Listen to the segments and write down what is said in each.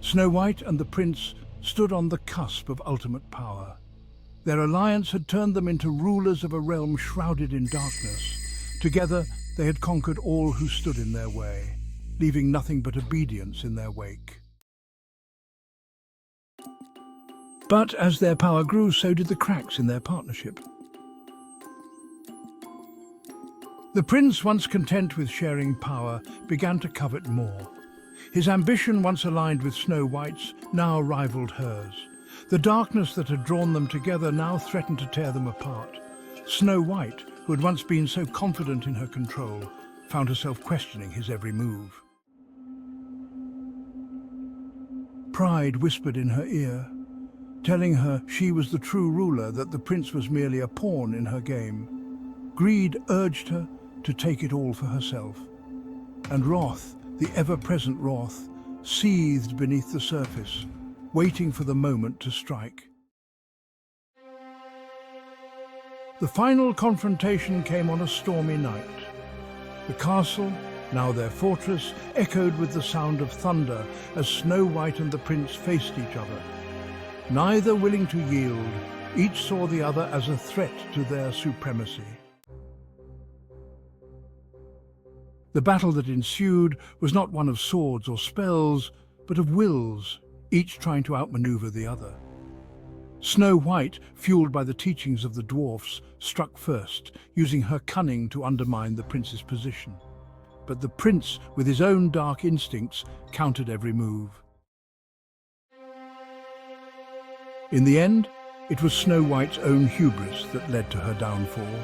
Snow White and the prince stood on the cusp of ultimate power. Their alliance had turned them into rulers of a realm shrouded in darkness. Together, they had conquered all who stood in their way, leaving nothing but obedience in their wake. But as their power grew, so did the cracks in their partnership. The prince, once content with sharing power, began to covet more. His ambition, once aligned with Snow White's, now rivaled hers. The darkness that had drawn them together now threatened to tear them apart. Snow White, who had once been so confident in her control, found herself questioning his every move. Pride whispered in her ear, telling her she was the true ruler, that the prince was merely a pawn in her game. Greed urged her to take it all for herself. And wrath, the ever-present wrath, seethed beneath the surface, waiting for the moment to strike. The final confrontation came on a stormy night. The castle, now their fortress, echoed with the sound of thunder as Snow White and the prince faced each other. Neither willing to yield, each saw the other as a threat to their supremacy. The battle that ensued was not one of swords or spells, but of wills, each trying to outmaneuver the other. Snow White, fueled by the teachings of the dwarfs, struck first, using her cunning to undermine the prince's position. But the prince, with his own dark instincts, countered every move. In the end, it was Snow White's own hubris that led to her downfall.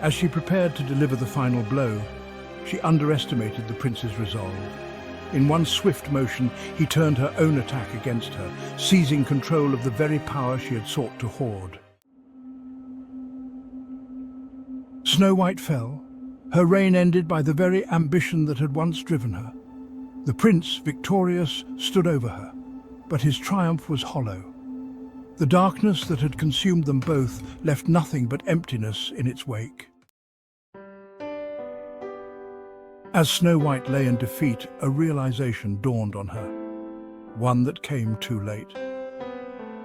As she prepared to deliver the final blow, she underestimated the prince's resolve. In one swift motion, he turned her own attack against her, seizing control of the very power she had sought to hoard. Snow White fell, her reign ended by the very ambition that had once driven her. The prince, victorious, stood over her, but his triumph was hollow. The darkness that had consumed them both left nothing but emptiness in its wake. As Snow White lay in defeat, a realization dawned on her, one that came too late.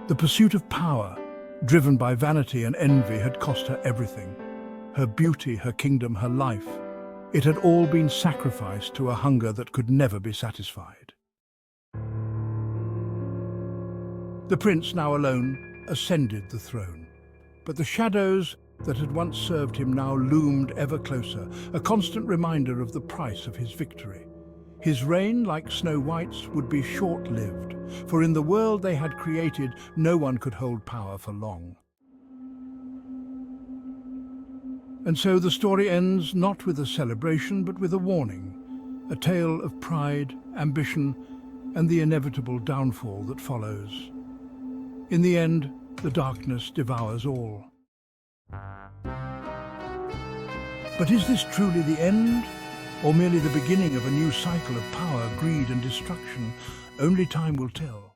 The pursuit of power, driven by vanity and envy, had cost her everything. Her beauty, her kingdom, her life. It had all been sacrificed to a hunger that could never be satisfied. The prince, now alone, ascended the throne. But the shadows that had once served him now loomed ever closer, a constant reminder of the price of his victory. His reign, like Snow White's, would be short-lived, for in the world they had created, no one could hold power for long. And so the story ends not with a celebration, but with a warning, a tale of pride, ambition, and the inevitable downfall that follows. In the end, the darkness devours all. But is this truly the end, or merely the beginning of a new cycle of power, greed, and destruction? Only time will tell.